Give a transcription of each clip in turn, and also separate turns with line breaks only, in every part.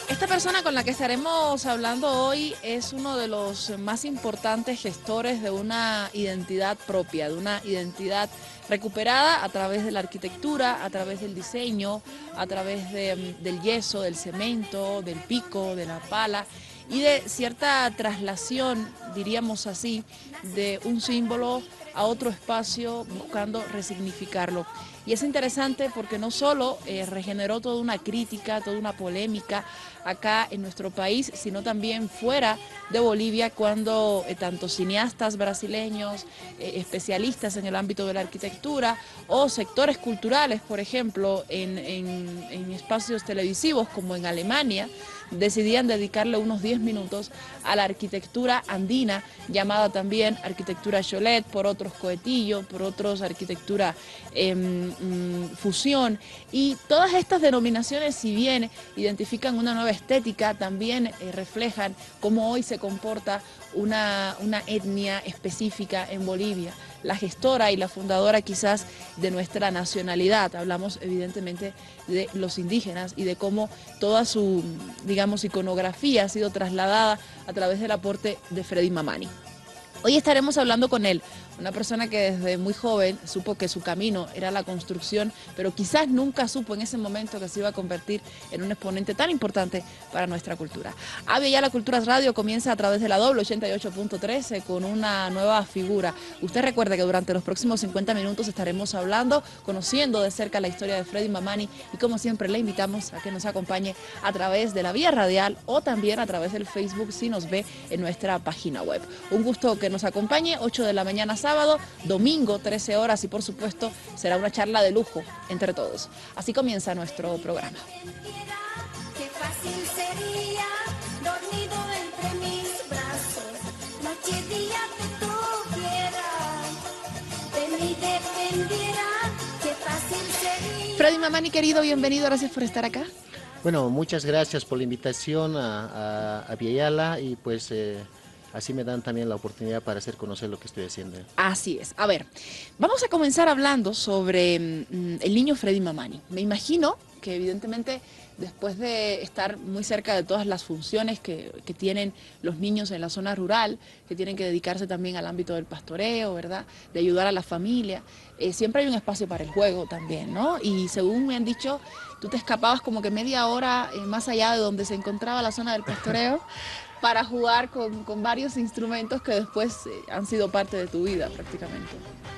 Esta persona con la que estaremos hablando hoy es uno de los más importantes gestores de una identidad propia, de una identidad recuperada a través de la arquitectura, a través del diseño, a través del yeso, del cemento, del pico, de la pala y de cierta traslación, diríamos así, de un símbolo a otro espacio buscando resignificarlo. Y es interesante porque no solo regeneró toda una crítica, toda una polémica acá en nuestro país, sino también fuera de Bolivia cuando tanto cineastas brasileños, especialistas en el ámbito de la arquitectura o sectores culturales, por ejemplo, en espacios televisivos como en Alemania, decidían dedicarle unos 10 minutos a la arquitectura andina, llamada también arquitectura Cholet, por otros Coetillo, por otros arquitectura Fusión, y todas estas denominaciones, si bien identifican una nueva estética, también reflejan cómo hoy se comporta una etnia específica en Bolivia, la gestora y la fundadora quizás de nuestra nacionalidad. Hablamos evidentemente de los indígenas y de cómo toda su, digamos, iconografía ha sido trasladada a través del aporte de Freddy Mamani. Hoy estaremos hablando con él, una persona que desde muy joven supo que su camino era la construcción, pero quizás nunca supo en ese momento que se iba a convertir en un exponente tan importante para nuestra cultura. Avia Yala Culturas Radio comienza a través de la doble 88.13 con una nueva figura. Usted recuerde que durante los próximos 50 minutos estaremos hablando, conociendo de cerca la historia de Freddy Mamani y como siempre le invitamos a que nos acompañe a través de la vía radial o también a través del Facebook si nos ve en nuestra página web. Un gusto que nos acompañe, 8 de la mañana sábado, domingo 13 horas y por supuesto será una charla de lujo entre todos. Así comienza nuestro programa.
Qué fácil sería, dormido entre mis brazos, noche y día te tuviera, de mí dependiera, qué fácil sería.
Freddy Mamani, querido, bienvenido, gracias por estar acá.
Bueno, muchas gracias por la invitación a Viayala y pues así me dan también la oportunidad para hacer conocer lo que estoy haciendo.
Así es. A ver, vamos a comenzar hablando sobre el niño Freddy Mamani. Me imagino que evidentemente después de estar muy cerca de todas las funciones que tienen los niños en la zona rural, que tienen que dedicarse también al ámbito del pastoreo, ¿verdad?, de ayudar a la familia, siempre hay un espacio para el juego también, ¿no? Y según me han dicho, tú te escapabas como que media hora más allá de donde se encontraba la zona del pastoreo para jugar con varios instrumentos que después han sido parte de tu vida prácticamente.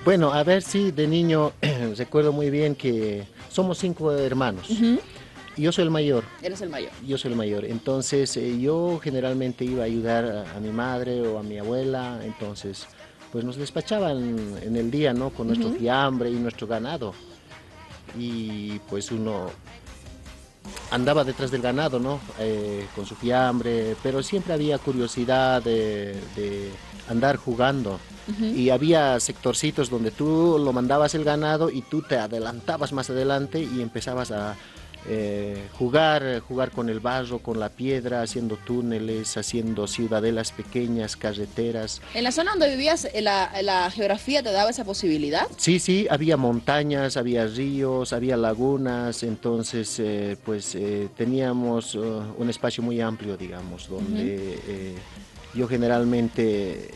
Bueno, a ver, sí, de niño recuerdo muy bien que somos 5 hermanos. Y yo soy el mayor.
Eres el mayor.
Yo soy el mayor. Entonces yo generalmente iba a ayudar a mi madre o a mi abuela. Entonces pues nos despachaban en el día, ¿no? Con nuestro fiambre y nuestro ganado. Y pues uno andaba detrás del ganado, ¿no? Con su fiambre, pero siempre había curiosidad de andar jugando. Y había sectorcitos donde tú lo mandabas el ganado y tú te adelantabas más adelante y empezabas a jugar con el barro, con la piedra, haciendo túneles, haciendo ciudadelas pequeñas, carreteras.
¿En la zona donde vivías, la geografía te daba esa posibilidad?
Sí, sí, había montañas, había ríos, había lagunas, entonces teníamos un espacio muy amplio, digamos, donde yo generalmente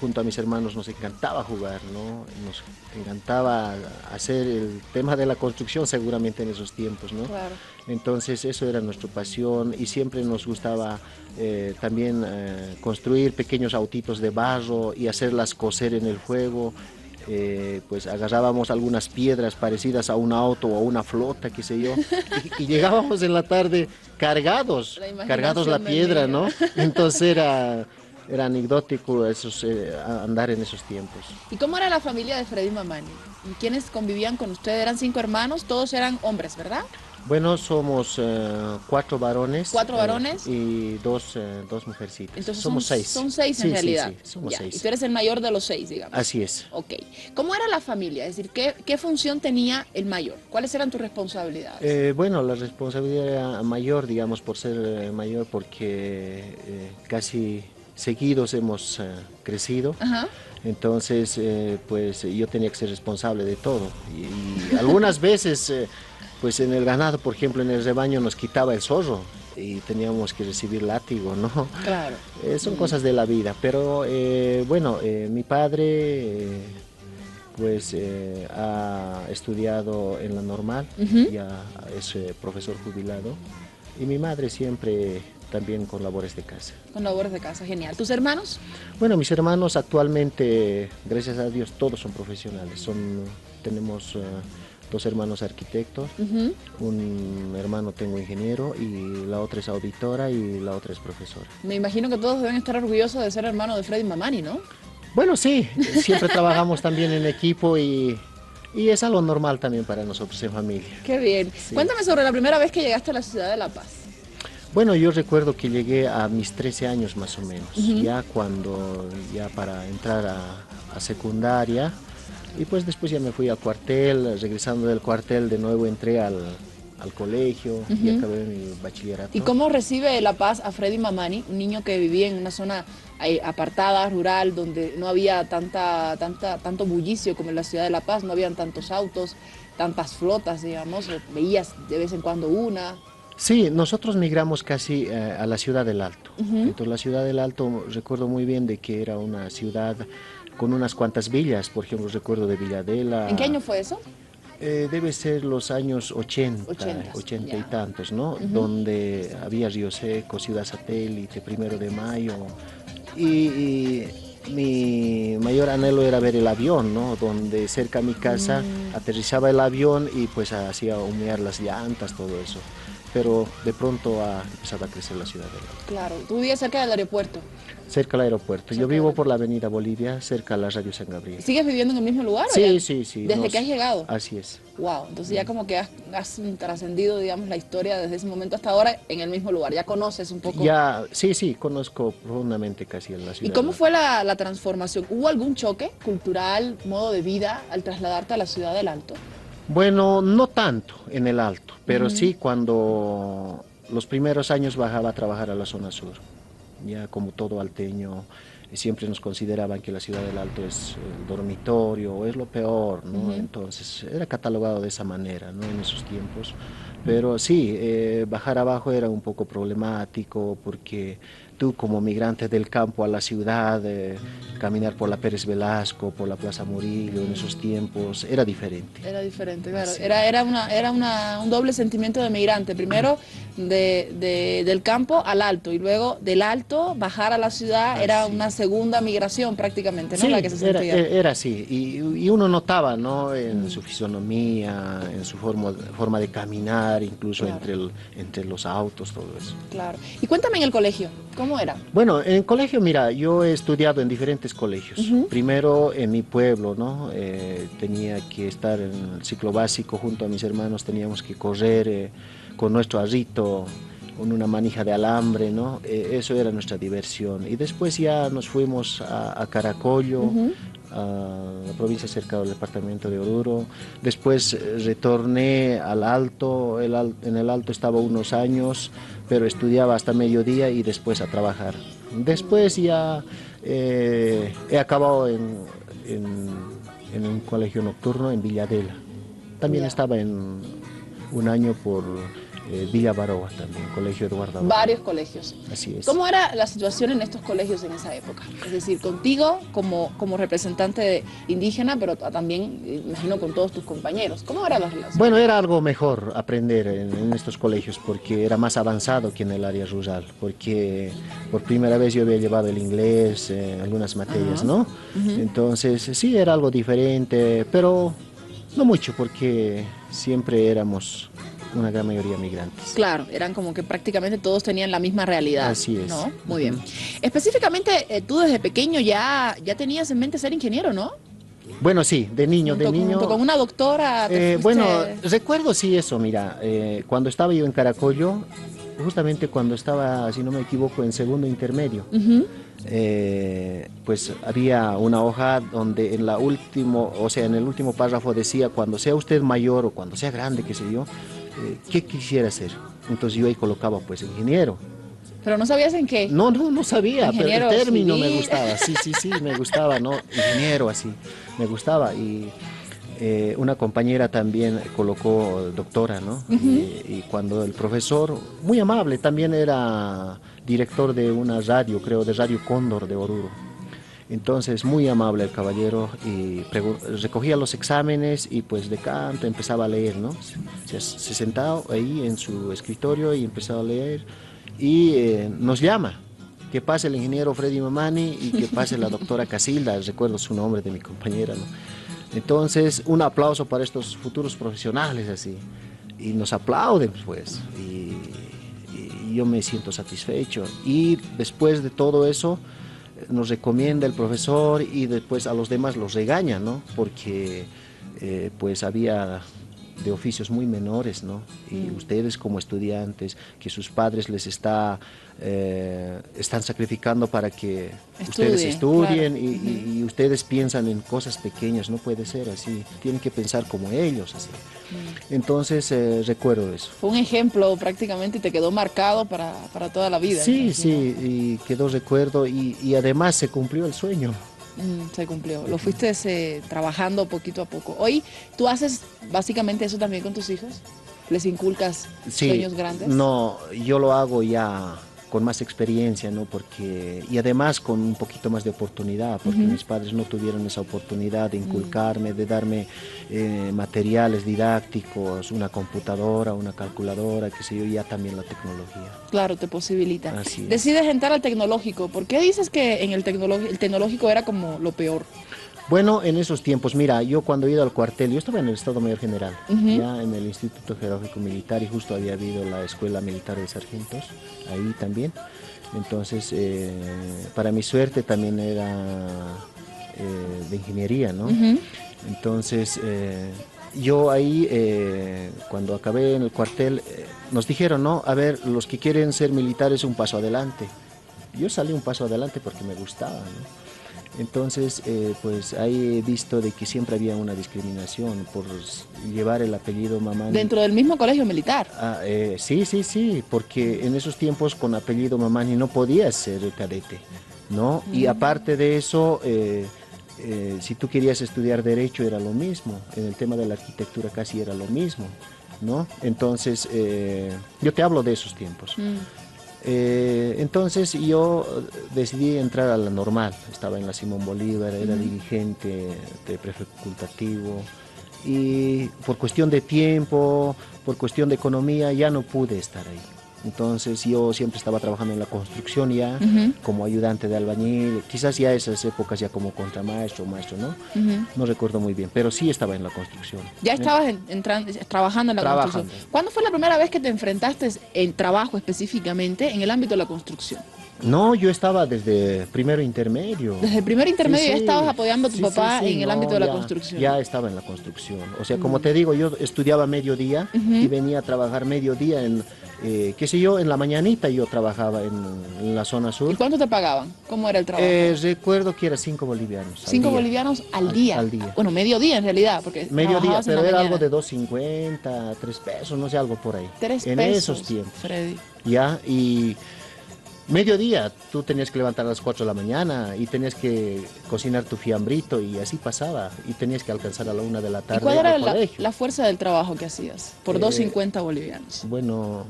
junto a mis hermanos nos encantaba jugar, ¿no? Nos encantaba hacer el tema de la construcción seguramente en esos tiempos, ¿no?
Claro.
Entonces eso era nuestra pasión y siempre nos gustaba también construir pequeños autitos de barro y hacerlas coser en el fuego. Pues agarrábamos algunas piedras parecidas a un auto o a una flota, qué sé yo, y llegábamos en la tarde cargados la piedra, ¿no? Entonces era anecdótico andar en esos tiempos.
¿Y cómo era la familia de Freddy Mamani? ¿Quiénes convivían con usted? ¿Eran 5 hermanos? Todos eran hombres, ¿verdad?
Bueno, somos 4 varones.
¿Cuatro varones?
Y dos mujercitas.
Entonces
Somos 6.
son 6 en
Sí,
realidad.
sí, somos
Ya,
6.
y tú eres el mayor de los 6, digamos.
Así es.
Ok. ¿Cómo era la familia? Es decir, ¿qué función tenía el mayor? ¿Cuáles eran tus responsabilidades?
Bueno, la responsabilidad era mayor, digamos, por ser mayor, porque casi seguidos hemos crecido.
Ajá.
Entonces, pues yo tenía que ser responsable de todo. Y algunas veces, pues en el ganado, por ejemplo, en el rebaño nos quitaba el zorro y teníamos que recibir látigo, ¿no?
Claro.
Son cosas de la vida, pero bueno, mi padre pues ha estudiado en la normal, ya es profesor jubilado, y mi madre siempre también con labores de casa.
Con labores de casa, genial. ¿Tus hermanos?
Bueno, mis hermanos actualmente, gracias a Dios, todos son profesionales. Tenemos 2 hermanos arquitectos, un hermano tengo ingeniero y la otra es auditora y la otra es profesora.
Me imagino que todos deben estar orgullosos de ser hermano de Freddy Mamani, ¿no?
Bueno, sí, siempre trabajamos también en equipo y es algo normal también para nosotros en familia.
Qué bien.
Sí.
Cuéntame sobre la primera vez que llegaste a la ciudad de La Paz.
Bueno, yo recuerdo que llegué a mis 13 años más o menos, ya para entrar a secundaria, y pues después ya me fui al cuartel, regresando del cuartel de nuevo entré al colegio y acabé mi bachillerato.
¿Y cómo recibe La Paz a Freddy Mamani, un niño que vivía en una zona apartada, rural, donde no había tanto bullicio como en la ciudad de La Paz, no habían tantos autos, tantas flotas, digamos, veías de vez en cuando una?
Sí, nosotros migramos casi a la ciudad del Alto. Entonces la ciudad del Alto recuerdo muy bien de que era una ciudad con unas cuantas villas, por ejemplo recuerdo de Villadela.
¿En qué año fue eso?
Debe ser los años 80
ya.
y tantos, ¿no? Donde había Río Seco, Ciudad Satélite, 1 de Mayo. Y mi mayor anhelo era ver el avión, ¿no? Donde cerca a mi casa aterrizaba el avión y pues hacía humear las llantas, todo eso. Pero de pronto ha empezado a crecer la ciudad del Alto.
Claro, tú vivías cerca del aeropuerto.
Cerca del aeropuerto. Yo vivo por la avenida Bolivia, cerca a la radio San Gabriel.
¿Sigues viviendo en el mismo lugar?
Sí, sí.
¿Desde que has llegado?
Así es.
Wow, entonces ya como que has trascendido, digamos, la historia desde ese momento hasta ahora en el mismo lugar, ya conoces un poco.
Ya, sí, conozco profundamente casi en la ciudad.
¿Y cómo fue la transformación? ¿Hubo algún choque cultural, modo de vida al trasladarte a la ciudad del Alto?
Bueno, no tanto en el Alto, pero sí cuando los primeros años bajaba a trabajar a la zona sur. Ya como todo alteño, siempre nos consideraban que la ciudad del Alto es el dormitorio o es lo peor, ¿no? Entonces era catalogado de esa manera, ¿no? En esos tiempos. Pero sí, bajar abajo era un poco problemático porque tú como migrante del campo a la ciudad, caminar por la Pérez Velasco, por la Plaza Murillo en esos tiempos, era diferente.
Era diferente, claro.
Sí.
Era un doble sentimiento de migrante. Primero del campo al alto y luego del alto bajar a la ciudad. Era una segunda migración prácticamente, ¿no?
Sí,
La que se sentía.
era así. Y uno notaba, ¿no? En su fisonomía, en su forma de caminar, incluso
Claro.
entre los autos, todo eso.
Claro. Y cuéntame en el colegio, ¿cómo era?
Bueno, en el colegio, mira, yo he estudiado en diferentes colegios. Primero en mi pueblo, ¿no? Tenía que estar en el ciclo básico junto a mis hermanos, teníamos que correr con nuestro arrito, con una manija de alambre, ¿no? Eso era nuestra diversión. Y después ya nos fuimos a Caracollo, a la provincia cerca del departamento de Oruro. Después retorné al Alto, en el Alto estaba unos años, pero estudiaba hasta mediodía y después a trabajar. Después ya he acabado en un colegio nocturno en Villadela. También estaba en un año por Villa Baroa también, Colegio Eduardo Abarca.
Varios colegios.
Así es.
¿Cómo era la situación en estos colegios en esa época? Es decir, contigo como representante indígena, pero también, imagino, con todos tus compañeros. ¿Cómo era la relación?
Bueno, era algo mejor aprender en estos colegios porque era más avanzado que en el área rural, porque por primera vez yo había llevado el inglés, algunas materias, ¿no? Entonces, sí, era algo diferente, pero no mucho porque siempre éramos una gran mayoría migrantes.
Claro, eran como que prácticamente todos tenían la misma realidad.
Así es.
¿No? Muy bien. Específicamente, tú desde pequeño ya tenías en mente ser ingeniero, ¿no?
Bueno, sí, de niño,
Junto con una doctora. Te
Bueno,
fuiste-
recuerdo sí eso, mira, cuando estaba yo en Caracollo, justamente cuando estaba, si no me equivoco, en segundo intermedio,
Ujú.
pues había una hoja donde en la último, o sea, en el último párrafo decía, cuando sea usted mayor o cuando sea grande, qué sé yo, ¿qué quisiera ser? Entonces yo ahí colocaba, pues, ingeniero.
Pero no sabías en qué.
No, no, no sabía, pero el
Ingeniero
término me
civil.
gustaba, sí, sí, sí, me gustaba, ¿no? Ingeniero, así, me gustaba. Y una compañera también colocó doctora, ¿no? Y cuando el profesor, muy amable, también era director de una radio, creo, de Radio Cóndor de Oruro. Entonces, muy amable el caballero y recogía los exámenes y pues de canto empezaba a leer, ¿no? Se sentaba ahí en su escritorio y empezaba a leer y nos llama. Que pase el ingeniero Freddy Mamani y que pase la doctora Casilda, recuerdo su nombre de mi compañera, ¿no? Entonces, un aplauso para estos futuros profesionales, así. Y nos aplauden, pues. Y yo me siento satisfecho. Y después de todo eso, nos recomienda el profesor y después a los demás los regaña, ¿no? Porque, pues, había de oficios muy menores, ¿no? Y ustedes como estudiantes, que sus padres les están sacrificando para que ustedes estudien
Claro.
y ustedes piensan en cosas pequeñas, no puede ser así, tienen que pensar como ellos, así. Entonces, recuerdo eso.
Fue un ejemplo prácticamente y te quedó marcado para toda la vida.
Sí,
Imagino.
sí, y quedó recuerdo y además se cumplió el sueño.
Se cumplió. Lo fuiste trabajando poquito a poco. Hoy, ¿tú haces básicamente eso también con tus hijos? ¿Les inculcas
Sí,
sueños grandes?
no, yo lo hago ya con más experiencia, ¿no? Porque, y además con un poquito más de oportunidad, porque mis padres no tuvieron esa oportunidad de inculcarme, de darme materiales didácticos, una computadora, una calculadora, qué sé yo, ya también la tecnología.
Claro, te posibilita.
Así es.
Decides entrar al tecnológico. ¿Por qué dices que en el tecnológico era como lo peor?
Bueno, en esos tiempos, mira, yo cuando he ido al cuartel, yo estaba en el Estado Mayor General, ya en el Instituto Geográfico Militar y justo había habido la Escuela Militar de Sargentos, ahí también. Entonces, para mi suerte también era de ingeniería, ¿no? Entonces, yo ahí, cuando acabé en el cuartel, nos dijeron, ¿no? A ver, los que quieren ser militares, un paso adelante. Yo salí un paso adelante porque me gustaba, ¿no? Entonces, pues ahí he visto de que siempre había una discriminación por llevar el apellido Mamani.
Dentro del mismo colegio militar.
Sí, sí, sí, porque en esos tiempos con apellido Mamani no podías ser cadete, ¿no? Y aparte de eso, si tú querías estudiar Derecho era lo mismo, en el tema de la arquitectura casi era lo mismo, ¿no? Entonces, yo te hablo de esos tiempos. Entonces yo decidí entrar a la normal, estaba en la Simón Bolívar, era dirigente de prefacultativo y por cuestión de tiempo, por cuestión de economía ya no pude estar ahí. Entonces yo siempre estaba trabajando en la construcción ya, como ayudante de albañil, quizás ya esas épocas ya como contramaestro, maestro, ¿no? No recuerdo muy bien, pero sí estaba en la construcción.
Ya estabas trabajando en la construcción. ¿Cuándo fue la primera vez que te enfrentaste en trabajo específicamente en el ámbito de la construcción?
No, yo estaba desde primero intermedio.
Desde el primer intermedio
Sí,
ya
sí.
estábamos apoyando a tu
Sí,
papá
sí, sí,
en el
no,
ámbito de la
ya-
construcción.
Ya estaba en la construcción. O sea, como te digo, yo estudiaba mediodía y venía a trabajar mediodía en, qué sé yo, en la mañanita yo trabajaba en la zona
¿Y
sur.
cuánto te pagaban? ¿Cómo era el trabajo?
Recuerdo que era 5 bolivianos. al
5
día.
bolivianos al día.
Al día.
Bueno, mediodía en realidad, porque
Mediodía,
trabajabas en
pero
la
era
mañana.
algo de 2.50, 3 pesos, no sé, algo por ahí.
3
en
pesos,
esos tiempos.
Freddy.
Ya, y mediodía, tú tenías que levantar a las 4 de la mañana y tenías que cocinar tu fiambrito y así pasaba. Y tenías que alcanzar a la 1 de la
¿Y
tarde
cuál era
al colegio.
la fuerza del trabajo que hacías? Por 2.50 bolivianos.
Bueno,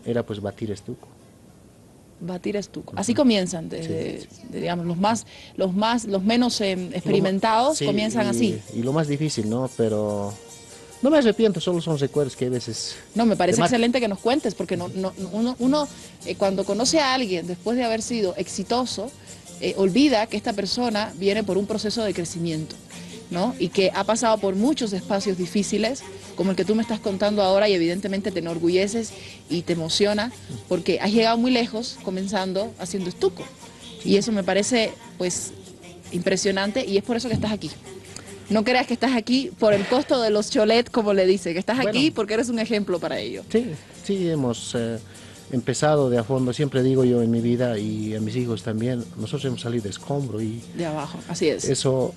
era pues batir estuco.
Batir estuco. Así comienzan, digamos, los menos experimentados
Sí,
comienzan así.
Y lo más difícil, ¿no? Pero no me arrepiento, solo son recuerdos que a veces...
No, me parece
Además-
excelente que nos cuentes, porque uno cuando conoce a alguien después de haber sido exitoso, olvida que esta persona viene por un proceso de crecimiento, ¿no? Y que ha pasado por muchos espacios difíciles, como el que tú me estás contando ahora, y evidentemente te enorgulleces y te emociona, porque has llegado muy lejos comenzando haciendo estuco. Y eso me parece, pues, impresionante, y es por eso que estás aquí. No creas que estás aquí por el costo de los cholet, como le dice, que estás
Bueno.
aquí porque eres un ejemplo para ello.
Sí, sí, hemos empezado de a fondo, siempre digo yo en mi vida y a mis hijos también, nosotros hemos salido de escombro y
De abajo, así es.
eso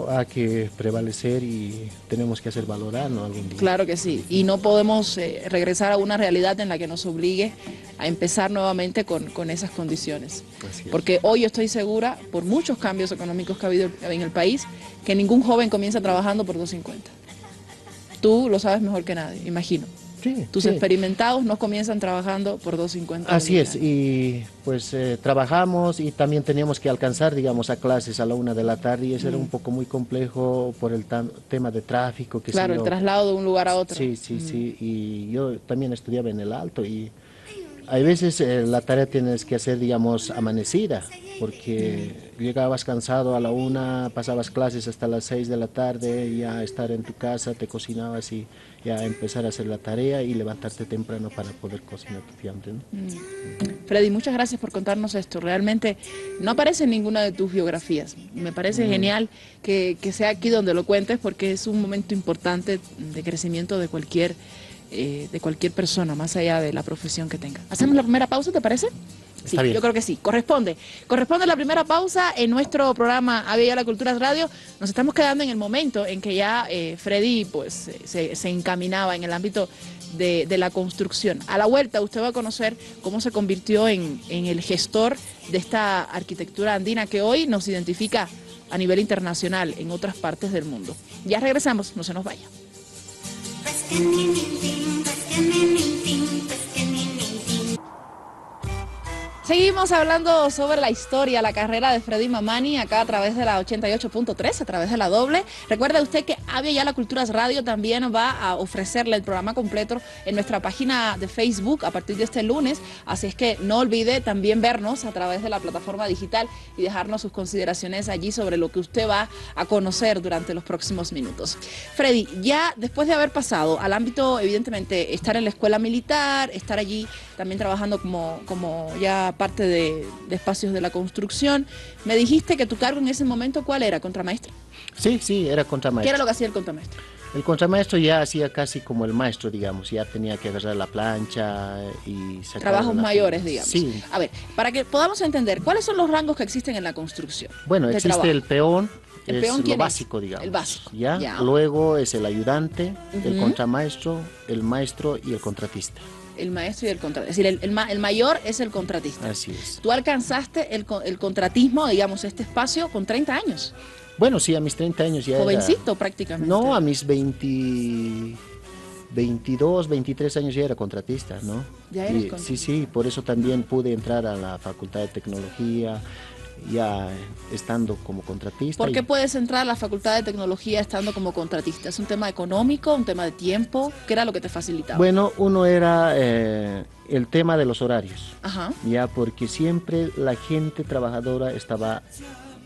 ha que prevalecer y tenemos que hacer valorar, ¿no? Algún día.
Claro que sí, y no podemos regresar a una realidad en la que nos obligue a empezar nuevamente con esas condiciones.
Así es.
Porque hoy yo estoy segura, por muchos cambios económicos que ha habido en el país, que ningún joven comienza trabajando por 2.50. Tú lo sabes mejor que nadie, imagino.
Sí,
Tus
sí.
experimentados no comienzan trabajando por 2.50.
Así es,
bolivianos.
y pues trabajamos y también teníamos que alcanzar, digamos, a clases a la 1 de la tarde y eso era un poco muy complejo por el tema de tráfico. Que
Claro, el traslado de un lugar a otro.
Sí, sí, sí, y yo también estudiaba en el Alto y hay veces la tarea tienes que hacer, digamos, amanecida, porque llegabas cansado a la 1, pasabas clases hasta las 6 de la tarde, ya estar en tu casa, te cocinabas y ya empezar a hacer la tarea y levantarte temprano para poder cocinar tu fiambre, ¿no?
Freddy, muchas gracias por contarnos esto. Realmente no aparece en ninguna de tus biografías. Me parece genial que sea aquí donde lo cuentes porque es un momento importante de crecimiento de cualquier persona, más allá de la profesión que tenga. ¿Hacemos la primera pausa, te parece? Sí,
Está bien.
yo creo que sí. Corresponde la primera pausa en nuestro programa Avia Yala Culturas Radio. Nos estamos quedando en el momento en que ya Freddy pues, se encaminaba en el ámbito de la construcción. A la vuelta usted va a conocer cómo se convirtió en el gestor de esta arquitectura andina que hoy nos identifica a nivel internacional en otras partes del mundo. Ya regresamos, no se nos vaya. Seguimos hablando sobre la historia, la carrera de Freddy Mamani, acá a través de la 88.3, a través de la doble. Recuerde usted que Avia Yala Culturas Radio también va a ofrecerle el programa completo en nuestra página de Facebook a partir de este lunes, así es que no olvide también vernos a través de la plataforma digital y dejarnos sus consideraciones allí sobre lo que usted va a conocer durante los próximos minutos. Freddy, ya después de haber pasado al ámbito, evidentemente, estar en la escuela militar, estar allí también trabajando como ya parte de espacios de la construcción, me dijiste que tu cargo en ese momento, ¿cuál era? ¿Contramaestre?
Sí, sí, era contramaestre.
¿Qué era lo que hacía el contramaestre?
El contramaestro ya hacía casi como el maestro, digamos, ya tenía que agarrar la plancha y sacar...
Trabajos mayores, digamos.
Sí.
A ver, para que podamos entender, ¿cuáles son los rangos que existen en la construcción?
Bueno,
de
existe
trabajo?
el peón,
¿El
es
peón
lo
quién es?
básico, digamos.
El básico,
¿ya?
ya.
Luego es el ayudante, el contramaestro, el maestro y el contratista.
El maestro y el contratista. Es decir, el mayor es el contratista.
Así es.
Tú alcanzaste el contratismo, digamos, este espacio con 30 años.
Bueno, sí, a mis 30 años ya
Jovencito
era...
prácticamente.
No, a mis 22, 23 años ya era contratista, ¿no?
Ya eres contratista.
Sí, sí, por eso también pude entrar a la Facultad de Tecnología, ya estando como contratista.
¿Por qué puedes entrar a la Facultad de Tecnología estando como contratista? ¿Es un tema económico, un tema de tiempo? ¿Qué era lo que te facilitaba?
Bueno, uno era el tema de los horarios,
Ajá.
ya porque siempre la gente trabajadora estaba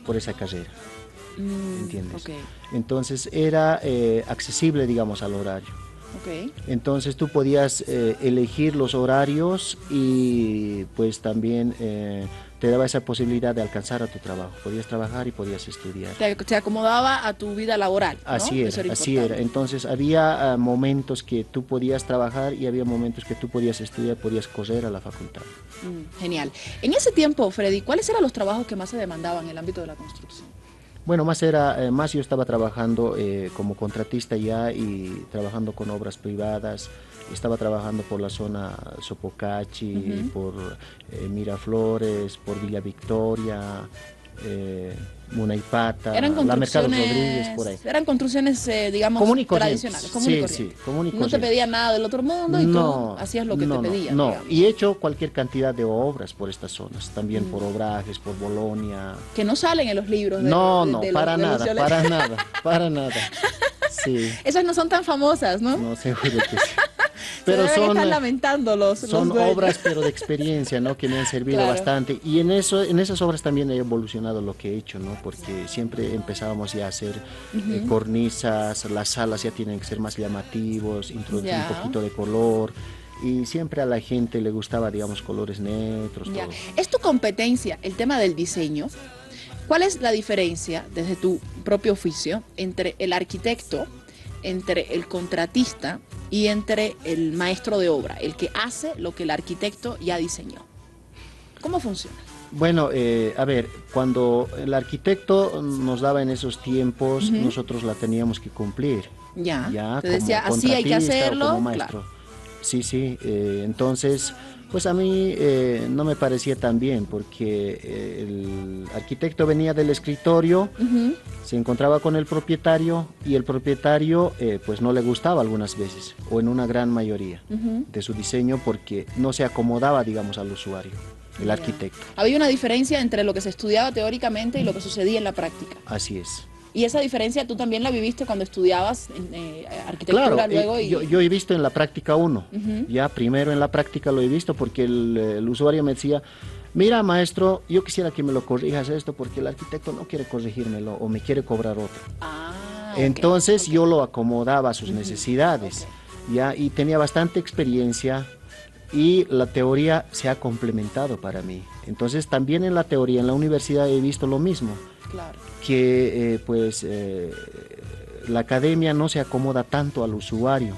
por esa carrera, ¿entiendes?
Ok,
Entonces era accesible, digamos, al horario.
ok.
Entonces tú podías elegir los horarios y pues también te daba esa posibilidad de alcanzar a tu trabajo. Podías trabajar y podías estudiar.
Te acomodaba a tu vida laboral, ¿no?
Así
Eso
era,
era
así era.
importante.
Entonces había momentos que tú podías trabajar y había momentos que tú podías estudiar, podías correr a la facultad.
Genial. En ese tiempo, Freddy, ¿cuáles eran los trabajos que más se demandaban en el ámbito de la construcción?
Bueno, más yo estaba trabajando como contratista ya y trabajando con obras privadas. Estaba trabajando por la zona Sopocachi, por Miraflores, por Villa Victoria, Munaipata, la Mercado Rodríguez, por ahí.
Eran construcciones, digamos,
Común y corriente.
tradicionales, común y
Sí,
corriente.
sí, común y
No te
corriente.
pedían nada del otro mundo y tú hacías lo que te pedían.
No,
digamos.
y he hecho cualquier cantidad de obras por estas zonas, también por Obrajes, por Bolonia.
Que no salen en los libros.
No,
de
para
los
nada,
violetas.
para nada, para nada. Sí,
Esas no son tan famosas, ¿no?
no, seguro que sí.
Pero
Pero
están
son,
lamentando los
son
dueños.
obras, pero de experiencia, ¿no? Que me han servido
Claro.
bastante. Y en esas obras también he evolucionado lo que he hecho, ¿no? Porque siempre empezábamos ya a hacer cornisas, las salas ya tienen que ser más llamativos, introducir
Ya.
un poquito de color. Y siempre a la gente le gustaba, digamos, colores neutros,
Ya.
todo.
Es tu competencia el tema del diseño. ¿Cuál es la diferencia desde tu propio oficio entre el arquitecto, entre el contratista y entre el maestro de obra, el que hace lo que el arquitecto ya diseñó? ¿Cómo funciona?
Bueno, a ver, cuando el arquitecto nos daba en esos tiempos, nosotros la teníamos que cumplir.
Ya, te
como
decía, así hay que
contratista o
hacerlo,
como maestro.
claro.
Sí, sí, entonces, pues a mí no me parecía tan bien porque el arquitecto venía del escritorio, se encontraba con el propietario y el propietario pues no le gustaba algunas veces o en una gran mayoría de su diseño porque no se acomodaba, digamos, al usuario, el arquitecto.
Había una diferencia entre lo que se estudiaba teóricamente y lo que sucedía en la práctica.
Así es.
Y esa diferencia tú también la viviste cuando estudiabas arquitectura,
Claro,
luego y...
yo he visto en la práctica uno, ya primero en la práctica lo he visto porque el usuario me decía, mira maestro, yo quisiera que me lo corrijas esto porque el arquitecto no quiere corregírmelo o me quiere cobrar otro. Entonces yo lo acomodaba a sus necesidades, ya, y tenía bastante experiencia y la teoría se ha complementado para mí. Entonces también en la teoría, en la universidad he visto lo mismo.
Claro.
Que la academia no se acomoda tanto al usuario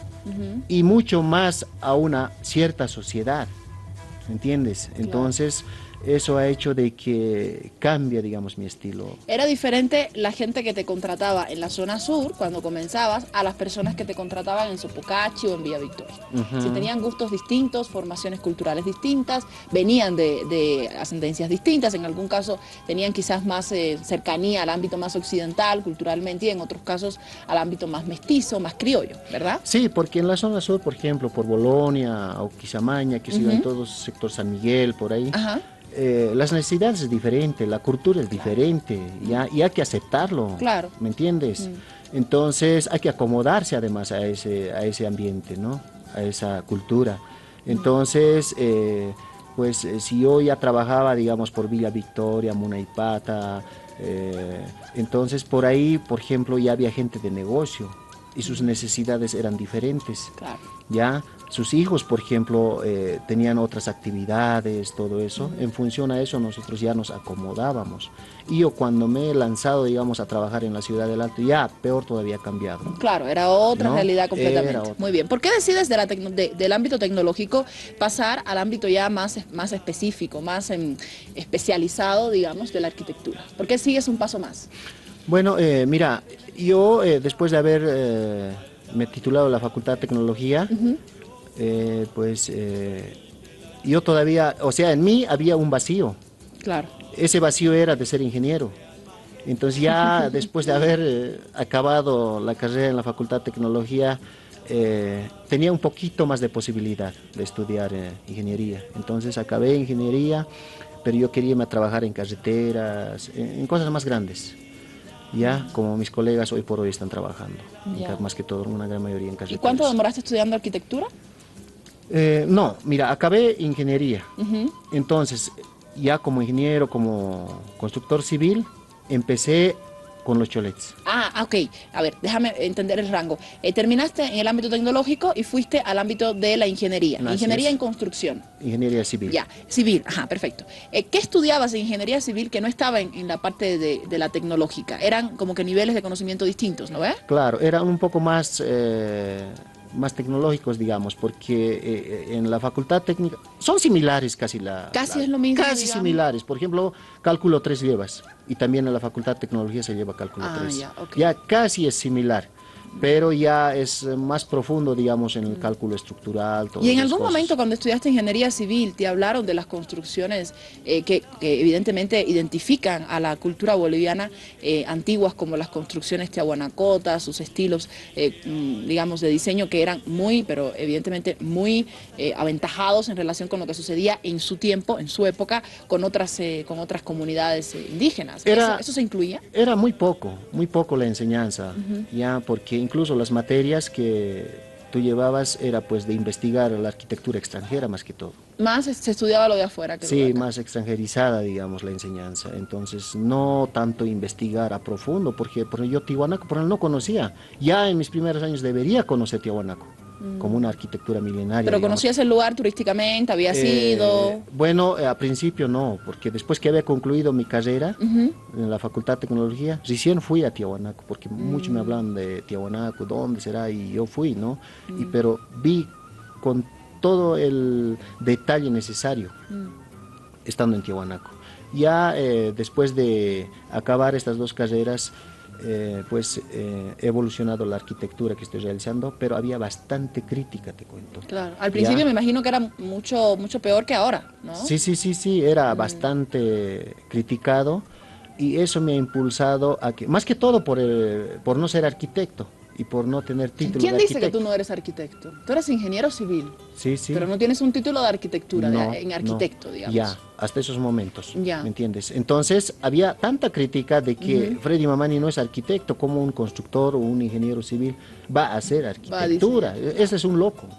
y mucho más a una cierta sociedad, ¿entiendes? Claro. Entonces eso ha hecho de que cambie, digamos, mi estilo.
Era diferente la gente que te contrataba en la zona sur cuando comenzabas a las personas que te contrataban en Sopocachi o en Villa Victoria. Si tenían gustos distintos, formaciones culturales distintas, venían de ascendencias distintas, en algún caso tenían quizás más cercanía al ámbito más occidental culturalmente y en otros casos al ámbito más mestizo, más criollo, ¿verdad?
Sí, porque en la zona sur, por ejemplo, por Bolonia o Quisamaña, que se iba en todo el sector San Miguel, por ahí, las necesidades es diferente, la cultura es diferente, ¿ya? Y hay que aceptarlo,
claro.
¿Me entiendes? Entonces hay que acomodarse además a ese ambiente, ¿no? A esa cultura. Entonces, pues si yo ya trabajaba, digamos, por Villa Victoria, Munaipata, entonces por ahí, por ejemplo, ya había gente de negocio y sus necesidades eran diferentes.
Claro.
¿Ya? Sus hijos, por ejemplo, tenían otras actividades, todo eso. En función a eso nosotros ya nos acomodábamos. Y yo cuando me he lanzado, digamos, a trabajar en la Ciudad del Alto, ya peor todavía ha cambiado.
Claro, era otra realidad completamente.
Era otra.
Muy bien. ¿Por qué decides del ámbito tecnológico pasar al ámbito ya más específico, más especializado, digamos, de la arquitectura? ¿Por qué sigues un paso más?
Bueno, mira, yo después de haber me titulado en la Facultad de Tecnología, yo todavía, o sea, en mí había un vacío.
Claro.
Ese vacío era de ser ingeniero. Entonces ya después de haber acabado la carrera en la Facultad de Tecnología, tenía un poquito más de posibilidad de estudiar ingeniería. Entonces acabé ingeniería, pero yo quería irme a trabajar en carreteras, en cosas más grandes. Ya, como mis colegas hoy por hoy están trabajando, más que todo, una gran mayoría en carreteras.
¿Y cuánto demoraste estudiando arquitectura?
No, mira, acabé ingeniería. Entonces, ya como ingeniero, como constructor civil, empecé con los cholets.
Ah, ok. A ver, déjame entender el rango. Terminaste en el ámbito tecnológico y fuiste al ámbito de la ingeniería. Ingeniería en construcción.
Ingeniería civil.
Ya, civil. Ajá, perfecto. ¿Qué estudiabas en ingeniería civil que no estaba en la parte de la tecnológica? Eran como que niveles de conocimiento distintos, ¿no ves?
Claro, eran un poco más tecnológicos, digamos, porque en la facultad técnica son similares casi
es lo mismo,
casi
digamos.
similares. Por ejemplo, cálculo 3 llevas y también en la facultad de tecnología se lleva cálculo 3.
Ya, okay.
Ya casi es similar, pero ya es más profundo, digamos, en el cálculo estructural.
¿Y en algún momento cuando estudiaste ingeniería civil te hablaron de las construcciones que evidentemente identifican a la cultura boliviana antiguas, como las construcciones tiahuanacotas, sus estilos, digamos, de diseño que eran muy, pero evidentemente muy aventajados en relación con lo que sucedía en su tiempo, en su época, con otras comunidades indígenas? ¿Eso se incluía?
Era muy poco la enseñanza, ya, porque incluso las materias que tú llevabas era pues de investigar la arquitectura extranjera más que todo.
Más se estudiaba lo de afuera que lo de
Sí,
acá.
más extranjerizada, digamos, la enseñanza. Entonces, no tanto investigar a profundo, porque yo Tiahuanaco por ejemplo, no conocía. Ya en mis primeros años debería conocer Tiahuanaco. como una arquitectura milenaria.
¿Pero
digamos.
conocías el lugar turísticamente? ¿Habías ido?
Bueno, a principio no, porque después que había concluido mi carrera en la Facultad de Tecnología, recién fui a Tiahuanaco, porque muchos me hablaban de Tiahuanaco, ¿dónde será? Y yo fui, ¿no? Pero vi con todo el detalle necesario estando en Tiahuanaco. Ya después de acabar estas dos carreras, he evolucionado la arquitectura que estoy realizando, pero había bastante crítica, te cuento.
Claro, al principio
¿Ya?
me imagino que era mucho peor que ahora, ¿no?
Sí, era bastante criticado y eso me ha impulsado a que, más que todo por no ser arquitecto y por no tener título
¿Quién
de
dice que
arquitecto.
tú no eres arquitecto? Tú eres ingeniero civil,
Sí.
pero no tienes un título de arquitectura,
No,
en arquitecto,
no,
digamos.
ya, hasta esos momentos,
Ya.
¿me entiendes? Entonces, había tanta crítica de que Freddy Mamani no es arquitecto, como un constructor o un ingeniero civil va a hacer arquitectura. Ese es un loco.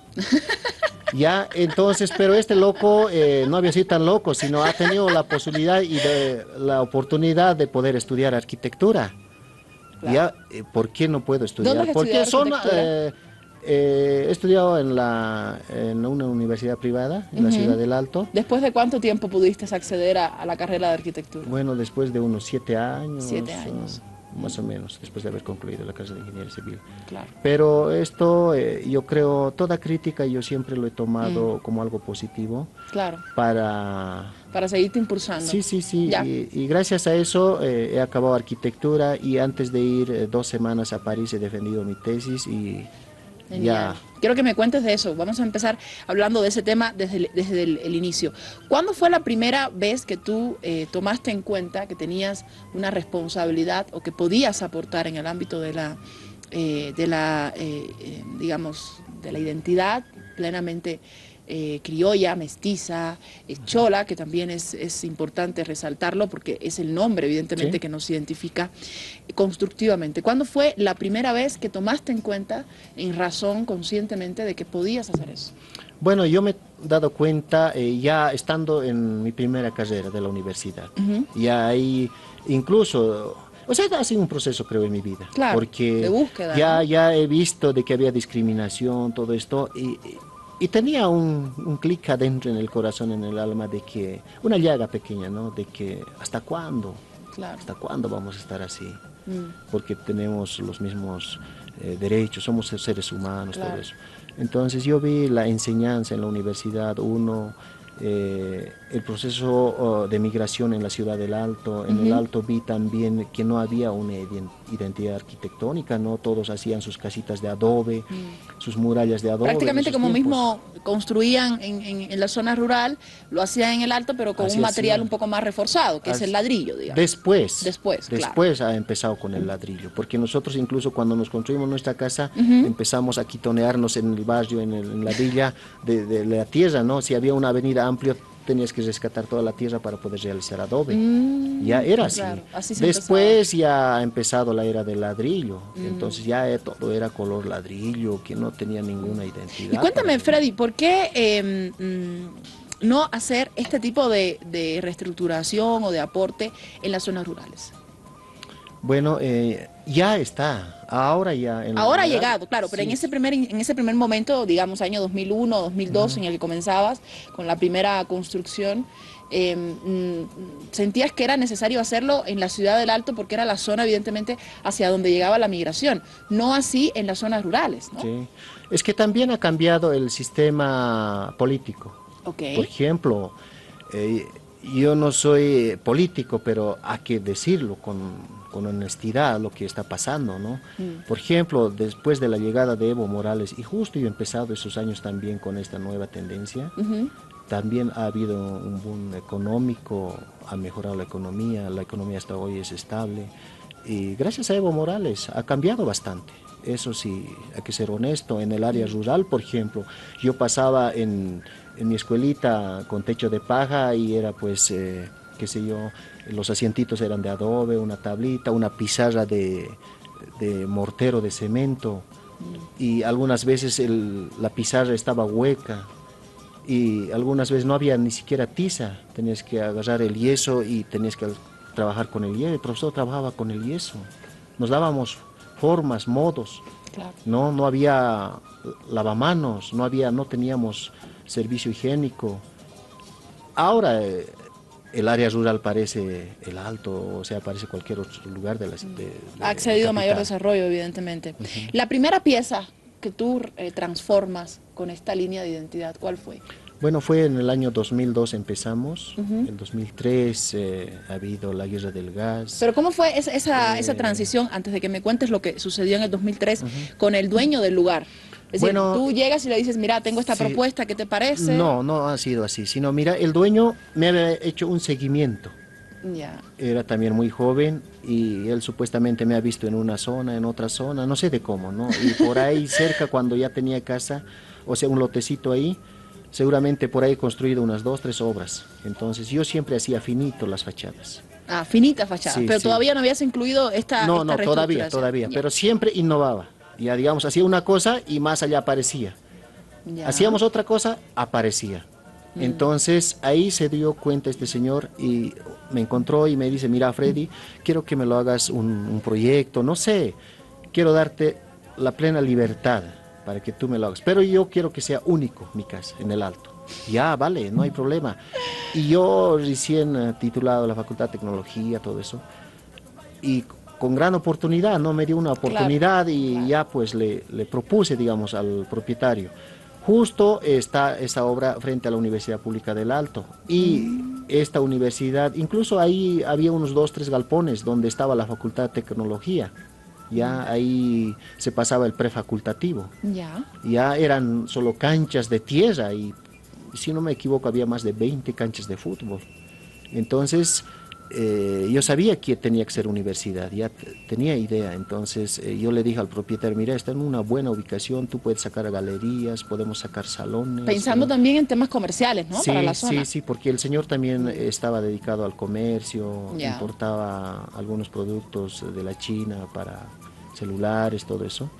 Ya, entonces, pero este loco no había sido tan loco, sino ha tenido la posibilidad y la oportunidad de poder estudiar arquitectura.
Claro.
Ya, ¿por qué no puedo estudiar?
¿Dónde has
Porque
estudiado arquitectura?
he estudiado en una universidad privada en la ciudad del Alto.
¿Después de cuánto tiempo pudiste acceder a la carrera de arquitectura?
Bueno, después de unos 7 años.
7 años.
Más o menos, después de haber concluido la carrera de ingeniería civil.
Claro.
Pero esto, yo creo, toda crítica yo siempre lo he tomado como algo positivo.
Claro.
Para
seguirte impulsando.
Sí.
Ya.
Y gracias a eso he acabado arquitectura y antes de ir 2 semanas a París he defendido mi tesis y
Genial.
ya.
Quiero que me cuentes de eso. Vamos a empezar hablando de ese tema desde el inicio. ¿Cuándo fue la primera vez que tú tomaste en cuenta que tenías una responsabilidad o que podías aportar en el ámbito de la identidad plenamente criolla, mestiza, chola, que también es importante resaltarlo porque es el nombre evidentemente que nos identifica constructivamente? ¿Cuándo fue la primera vez que tomaste en cuenta, en razón, conscientemente, de que podías hacer eso?
Bueno, yo me he dado cuenta ya estando en mi primera carrera de la universidad. Y ahí incluso... O sea, ha sido un proceso, creo, en mi vida.
Claro,
porque
de búsqueda,
ya he visto de que había discriminación, todo esto, y tenía un clic adentro en el corazón, en el alma, de que, una llaga pequeña, ¿no? De que, ¿hasta cuándo?
Claro.
¿Hasta cuándo vamos a estar así? Porque tenemos los mismos derechos, somos seres humanos,
Claro.
todo eso. Entonces yo vi la enseñanza en la universidad, el proceso de migración en la ciudad del Alto. En el Alto vi también que no había una identidad arquitectónica, no todos hacían sus casitas de adobe, sus murallas de adobe.
Prácticamente
en esos
como
tiempos.
mismo construían en la zona rural, lo hacían en el Alto, pero con
Así
un material
hacían.
un poco más reforzado, que es el ladrillo, digamos.
Después ha empezado con el ladrillo, porque nosotros incluso cuando nos construimos nuestra casa empezamos a quitonearnos en el barrio, en la villa de la tierra, ¿no? Si había una avenida amplia tenías que rescatar toda la tierra para poder realizar adobe. Ya era así.
Claro, así se
Después ya ha empezado la era del ladrillo, entonces ya todo era color ladrillo, que no tenía ninguna identidad.
Y cuéntame, Freddy, ¿por qué no hacer este tipo de reestructuración o de aporte en las zonas rurales?
Bueno, ya está, ahora ya.
Ahora ha llegado, claro, pero
sí.
en ese primer momento, digamos año 2001, 2002, en el que comenzabas con la primera construcción, sentías que era necesario hacerlo en la ciudad del Alto porque era la zona evidentemente hacia donde llegaba la migración, no así en las zonas rurales, ¿no?
Sí. Es que también ha cambiado el sistema político.
Okay.
Por ejemplo, yo no soy político, pero hay que decirlo con honestidad lo que está pasando, ¿no? Por ejemplo, después de la llegada de Evo Morales, y justo yo he empezado esos años también con esta nueva tendencia, también ha habido un boom económico, ha mejorado la economía hasta hoy es estable, y gracias a Evo Morales ha cambiado bastante. Eso sí, hay que ser honesto. En el área rural, por ejemplo, yo pasaba en mi escuelita con techo de paja y era pues, qué sé yo, los asientitos eran de adobe, una tablita, una pizarra de mortero de cemento y algunas veces la pizarra estaba hueca y algunas veces no había ni siquiera tiza, tenías que agarrar el yeso y tenías que trabajar con el yeso. El profesor trabajaba con el yeso, nos dábamos formas, modos.
Claro.
No había lavamanos, no teníamos servicio higiénico. Ahora el área rural parece el Alto, o sea, parece cualquier otro lugar de
Ha accedido a mayor
capital.
desarrollo, evidentemente. La primera pieza que tú transformas con esta línea de identidad, ¿cuál fue?
Bueno, fue en el año 2002 empezamos, en 2003 ha habido la guerra del gas.
Pero ¿cómo fue esa transición, antes de que me cuentes lo que sucedió en el 2003 con el dueño del lugar? Es decir,
Bueno,
tú llegas y le dices, mira, tengo esta
sí.
propuesta, ¿qué te parece?
No ha sido así, sino mira, el dueño me había hecho un seguimiento.
Ya.
Era también muy joven y él supuestamente me ha visto en una zona, en otra zona, no sé de cómo, ¿no? Y por ahí cerca, cuando ya tenía casa, o sea, un lotecito ahí, seguramente por ahí he construido unas 2, 3 obras. Entonces yo siempre hacía finito las fachadas.
Ah, finita fachada,
Sí,
pero
sí.
todavía no habías incluido esta
No,
esta
todavía,
reestructuración. Ya.
pero siempre innovaba. Ya digamos, hacía una cosa y más allá aparecía.
Ya.
Hacíamos otra cosa, aparecía. Entonces ahí se dio cuenta este señor y me encontró y me dice, mira Freddy, quiero que me lo hagas un proyecto, no sé, quiero darte la plena libertad para que tú me lo hagas, pero yo quiero que sea único mi casa en el Alto. Ya, vale, no hay problema. Y yo recién titulado la Facultad de Tecnología, todo eso, y con gran oportunidad, ¿no? Me dio una oportunidad y ya pues le propuse, digamos, al propietario. Justo está esa obra frente a la Universidad Pública del Alto y esta universidad, incluso ahí había unos 2, 3 galpones donde estaba la Facultad de Tecnología. Ya ahí se pasaba el prefacultativo. Ya eran solo canchas de tierra y si no me equivoco había más de 20 canchas de fútbol. Entonces yo sabía que tenía que ser universidad, ya tenía idea. Entonces yo le dije al propietario, mira, está en una buena ubicación, tú puedes sacar galerías, podemos sacar salones.
Pensando también en temas comerciales, ¿no?
Sí,
Para la zona.
sí, porque el señor también estaba dedicado al comercio,
Ya.
importaba algunos productos de la China para celulares, todo eso.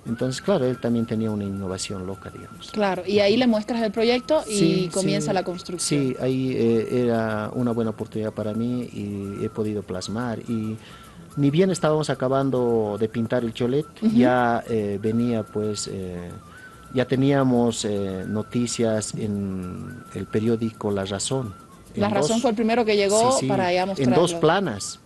Entonces, claro, él también tenía una innovación loca, digamos.
Claro, y ahí le muestras el proyecto y
Sí,
comienza
sí,
la construcción.
Sí, ahí era una buena oportunidad para mí y he podido plasmar. Y ni bien estábamos acabando de pintar el cholet, ya venía pues, ya teníamos noticias en el periódico La Razón.
La Razón fue el primero que llegó para ya
en
mostrarlo.
2 planas.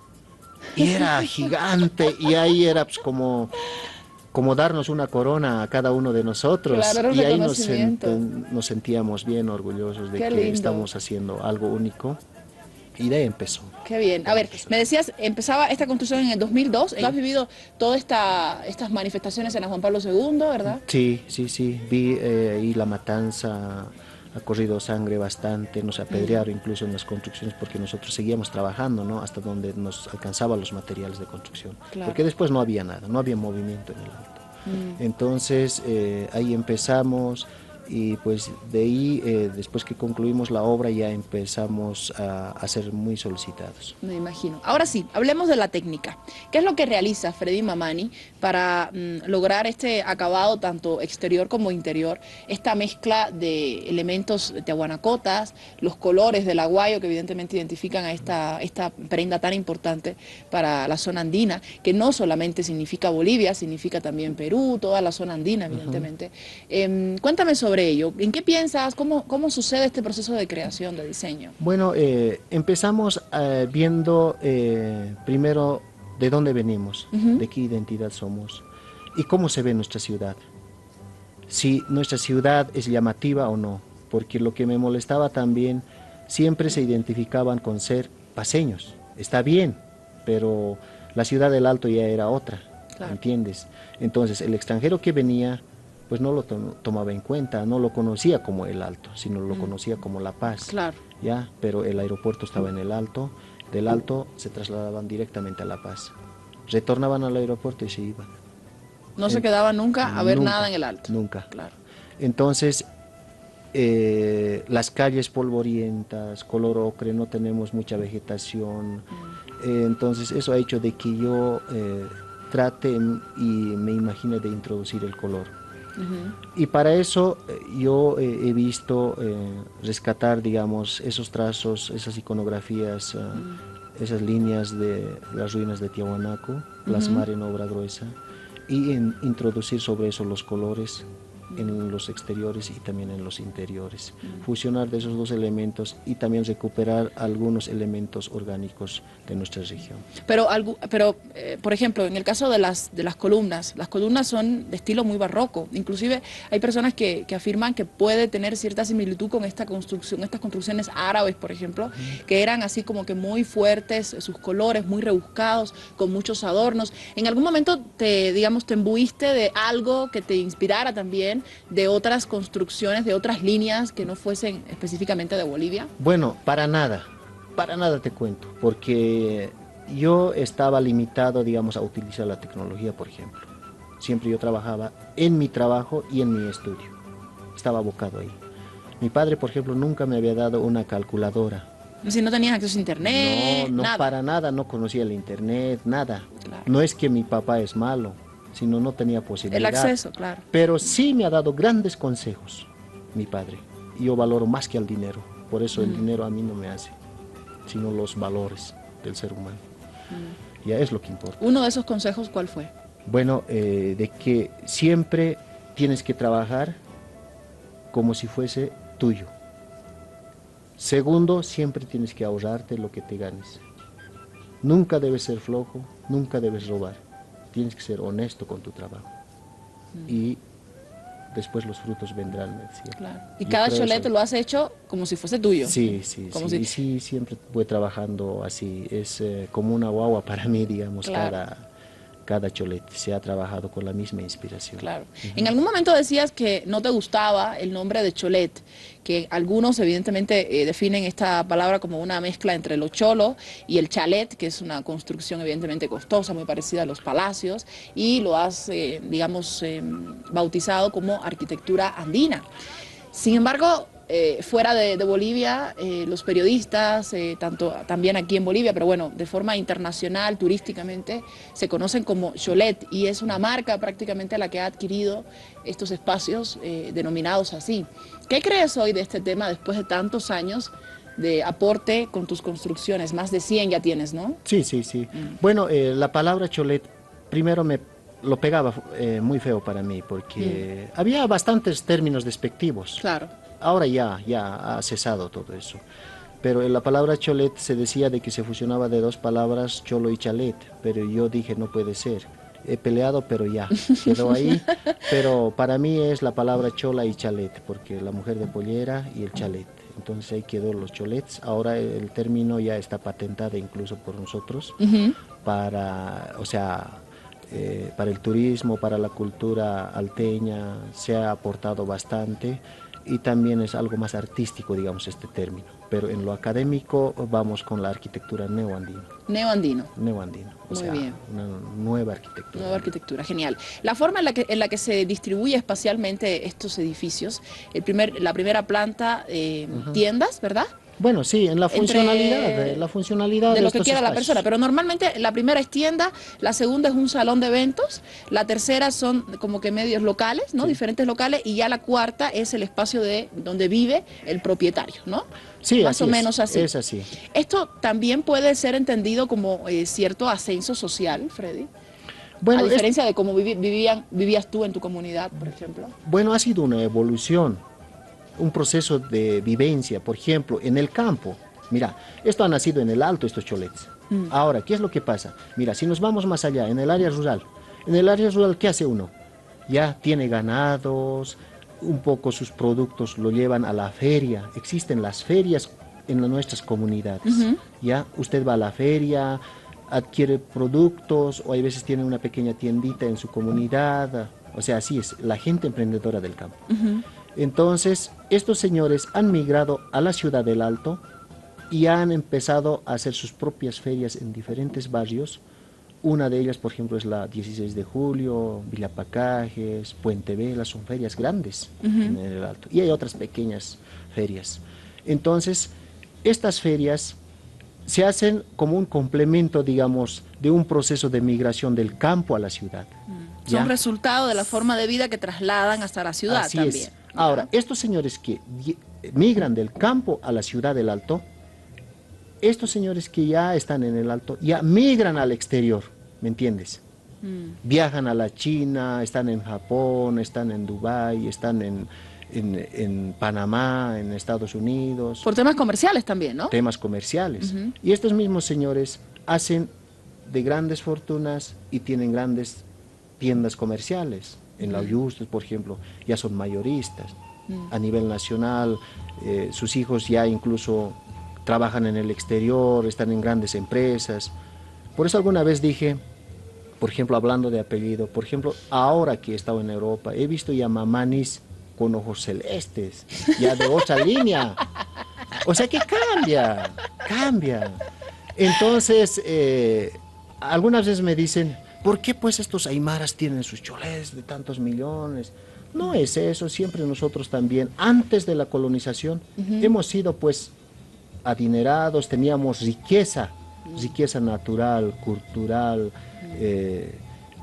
Y era gigante y ahí era pues como darnos una corona a cada uno de nosotros.
Claro, era un
y ahí
reconocimiento.
nos sentíamos bien orgullosos de
Qué
que
lindo.
estamos haciendo algo único. Y de ahí empezó.
Qué bien. A ver, me decías, empezaba esta construcción en el 2002. Tú has vivido todas estas manifestaciones en la Juan Pablo II, ¿verdad?
Sí. Vi ahí la matanza, ha corrido sangre bastante, nos apedrearon incluso en las construcciones porque nosotros seguíamos trabajando, ¿no? Hasta donde nos alcanzaban los materiales de construcción.
Claro.
Porque después no había nada, no había movimiento en el Alto. Entonces ahí empezamos y pues de ahí, después que concluimos la obra, ya empezamos a ser muy solicitados.
Me imagino. Ahora sí, hablemos de la técnica. ¿Qué es lo que realiza Freddy Mamani para lograr este acabado tanto exterior como interior? Esta mezcla de elementos tiahuanacotas, los colores del aguayo que evidentemente identifican a esta prenda tan importante para la zona andina, que no solamente significa Bolivia, significa también Perú, toda la zona andina, evidentemente. Cuéntame sobre ello. ¿En qué piensas? ¿Cómo sucede este proceso de creación, de diseño?
Bueno, empezamos viendo primero de dónde venimos, de qué identidad somos y cómo se ve nuestra ciudad. Si nuestra ciudad es llamativa o no, porque lo que me molestaba también, siempre se identificaban con ser paseños. Está bien, pero la ciudad del Alto ya era otra,
Claro.
¿entiendes? Entonces el extranjero que venía pues no lo tomaba en cuenta, no lo conocía como el Alto, sino lo conocía como La Paz.
Claro.
Ya, pero el aeropuerto estaba en el Alto, del Alto se trasladaban directamente a La Paz. Retornaban al aeropuerto y se iban.
No se quedaba nunca a ver
Nunca,
nada en el Alto.
Nunca.
Claro.
Entonces, las calles polvorientas, color ocre, no tenemos mucha vegetación. Entonces, eso ha hecho de que yo trate y me imagine de introducir el color. Y para eso yo he visto rescatar, digamos, esos trazos, esas iconografías, esas líneas de las ruinas de Tiahuanaco, plasmar en obra gruesa. y introducir sobre eso los colores en los exteriores y también en los interiores. Fusionar de esos dos elementos y también recuperar algunos elementos orgánicos de nuestra región.
Pero, por ejemplo, en el caso de las columnas, las columnas son de estilo muy barroco. Inclusive hay personas que afirman que puede tener cierta similitud con esta construcción, estas construcciones árabes, por ejemplo, que eran así como que muy fuertes, sus colores muy rebuscados, con muchos adornos. ¿En algún momento digamos, te embuiste de algo que te inspirara también de otras construcciones, de otras líneas que no fuesen específicamente de Bolivia?
Bueno, para nada te cuento, porque yo estaba limitado, digamos, a utilizar la tecnología, por ejemplo. Siempre yo trabajaba en mi trabajo y en mi estudio, estaba abocado ahí. Mi padre, por ejemplo, nunca me había dado una calculadora.
Si no tenías acceso a internet,
No,
nada.
para nada, no conocía el internet, nada.
Claro.
No es que mi papá es malo, sino no tenía posibilidad.
El acceso, claro.
Pero sí me ha dado grandes consejos, mi padre. Y yo valoro más que al dinero. Por eso el dinero a mí no me hace, sino los valores del ser humano. Ya es lo que importa.
Uno de esos consejos, ¿cuál fue?
Bueno, de que siempre tienes que trabajar como si fuese tuyo. Segundo, siempre tienes que ahorrarte lo que te ganes. Nunca debes ser flojo, nunca debes robar. Tienes que ser honesto con tu trabajo. Y después los frutos vendrán, me decía.
Claro. Y
Yo
cada
creo
cholete
eso.
lo has hecho como si fuese tuyo.
Sí,
Como
sí.
si-
Y sí, siempre voy trabajando así. Es como una guagua para mí, digamos,
Claro.
cada cholete. Se ha trabajado con la misma inspiración.
Claro. En algún momento decías que no te gustaba el nombre de cholet, que algunos evidentemente definen esta palabra como una mezcla entre lo cholo y el chalet, que es una construcción evidentemente costosa, muy parecida a los palacios, y lo has, digamos, bautizado como arquitectura andina. Sin embargo, fuera de Bolivia, los periodistas, también aquí en Bolivia, pero bueno, de forma internacional, turísticamente, se conocen como cholet y es una marca prácticamente la que ha adquirido estos espacios denominados así. ¿Qué crees hoy de este tema después de tantos años de aporte con tus construcciones? Más de 100 ya tienes, ¿no?
Sí. Bueno, la palabra cholet primero me lo pegaba muy feo para mí porque había bastantes términos despectivos.
Claro.
Ahora ya ha cesado todo eso. Pero en la palabra cholet se decía de que se fusionaba de dos palabras, cholo y chalet. Pero yo dije, no puede ser. He peleado, pero ya, quedó ahí. Pero para mí es la palabra chola y chalet, porque la mujer de pollera y el chalet. Entonces ahí quedó los cholets. Ahora el término ya está patentado incluso por nosotros para, o sea, para el turismo, para la cultura alteña, se ha aportado bastante. Y también es algo más artístico, digamos, este término. Pero en lo académico vamos con la arquitectura neoandino.
Neoandino.
Neoandino, o
Muy
sea,
bien.
una nueva arquitectura.
Nueva arquitectura, genial. La forma en la que se distribuye espacialmente estos edificios, la primera planta, tiendas, ¿verdad?
Bueno, sí, en la funcionalidad,
Entre-
la funcionalidad
de lo que
estos
quiera la
espacios.
persona, pero normalmente la primera es tienda, la segunda es un salón de eventos, la tercera son como que medios locales, ¿no? Diferentes locales, y ya la cuarta es el espacio de donde vive el propietario, ¿no?
Sí,
Más
así
o
es,
menos así.
es así.
Esto también puede ser entendido como cierto ascenso social, Freddy.
Bueno,
A diferencia de cómo vivías tú en tu comunidad, por ejemplo.
bueno, ha sido una evolución, un proceso de vivencia. Por ejemplo, en el campo, mira, esto ha nacido en el alto, estos cholets. Ahora, ¿qué es lo que pasa? Mira, si nos vamos más allá, en el área rural, ¿qué hace uno? Ya tiene ganados, un poco sus productos lo llevan a la feria. Existen las ferias en nuestras comunidades. Ya, usted va a la feria, adquiere productos, o hay veces tiene una pequeña tiendita en su comunidad. O sea, así es, la gente emprendedora del campo. Entonces, estos señores han migrado a la ciudad del Alto y han empezado a hacer sus propias ferias en diferentes barrios. Una de ellas, por ejemplo, es la 16 de julio, Villapacajes, Puente Vela, son ferias grandes en el Alto. Y hay otras pequeñas ferias. Entonces, estas ferias se hacen como un complemento, digamos, de un proceso de migración del campo a la ciudad. ¿Ya?
Son resultado de la forma de vida que trasladan hasta la ciudad
Así
también.
es. Ahora, estos señores que migran del campo a la ciudad del Alto, estos señores que ya están en el Alto, ya migran al exterior, ¿me entiendes? Viajan a la China, están en Japón, están en Dubái, están en Panamá, en Estados Unidos.
Por temas comerciales también, ¿no?
Temas comerciales. Y estos mismos señores hacen de grandes fortunas y tienen grandes tiendas comerciales. En la Ayustos, por ejemplo, ya son mayoristas. A nivel nacional, sus hijos ya incluso trabajan en el exterior, están en grandes empresas. Por eso alguna vez dije, por ejemplo, hablando de apellido, por ejemplo, ahora que he estado en Europa, he visto ya mamanis con ojos celestes, ya de otra línea. O sea que cambia. Entonces, algunas veces me dicen, ¿por qué pues estos aymaras tienen sus cholets de tantos millones? No es eso, siempre nosotros también, antes de la colonización, hemos sido pues adinerados, teníamos riqueza natural, cultural,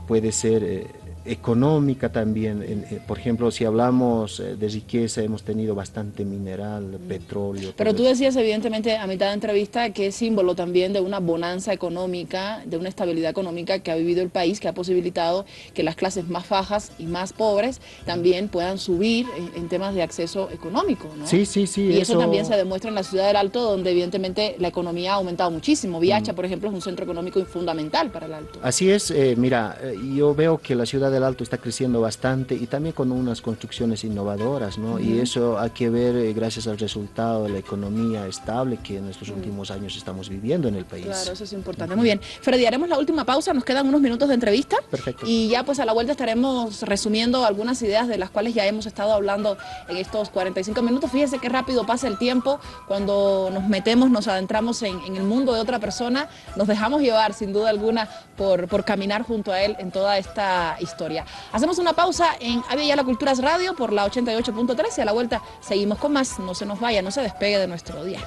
puede ser económica también. Por ejemplo, si hablamos de riqueza, hemos tenido bastante mineral, petróleo.
Pero tú decías evidentemente a mitad de entrevista que es símbolo también de una bonanza económica, de una estabilidad económica que ha vivido el país, que ha posibilitado que las clases más bajas y más pobres también puedan subir en temas de acceso económico, ¿no?
Sí.
Y eso también se demuestra en la ciudad del Alto, donde evidentemente la economía ha aumentado muchísimo. Viacha, por ejemplo, es un centro económico fundamental para el Alto.
Así es, mira, yo veo que la ciudad del Alto está creciendo bastante y también con unas construcciones innovadoras, ¿no? Y eso hay que ver gracias al resultado de la economía estable que en estos últimos años estamos viviendo en el país.
Claro, eso es importante. Muy bien. Freddy, haremos la última pausa, nos quedan unos minutos de entrevista.
Perfecto.
Y ya pues a la vuelta estaremos resumiendo algunas ideas de las cuales ya hemos estado hablando en estos 45 minutos. Fíjese qué rápido pasa el tiempo cuando nos metemos, nos adentramos en el mundo de otra persona, nos dejamos llevar sin duda alguna por caminar junto a él en toda esta historia. Hacemos una pausa en Avia Yala Culturas Radio por la 88.3 y a la vuelta seguimos con más. No se nos vaya, no se despegue de nuestro día.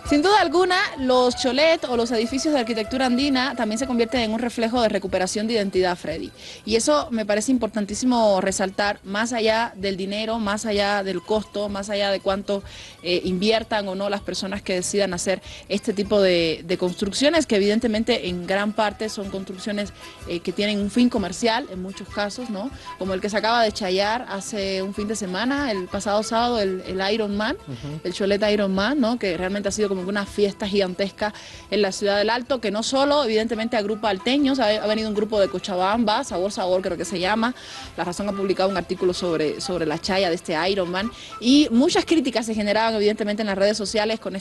Sin duda alguna, los cholets o los edificios de arquitectura andina también se convierten en un reflejo de recuperación de identidad, Freddy. Y eso me parece importantísimo resaltar, más allá del dinero, más allá del costo, más allá de cuánto inviertan o no las personas que decidan hacer este tipo de construcciones, que evidentemente en gran parte son construcciones que tienen un fin comercial, en muchos casos, ¿no? Como el que se acaba de chayar hace un fin de semana, el pasado sábado, el Iron Man, el cholet Iron Man, ¿no? Que realmente ha sido como una fiesta gigantesca en la ciudad del Alto, que no solo evidentemente agrupa alteños, ha venido un grupo de Cochabamba, Sabor creo que se llama. La Razón ha publicado un artículo sobre la chaya de este Ironman, y muchas críticas se generaban evidentemente en las redes sociales con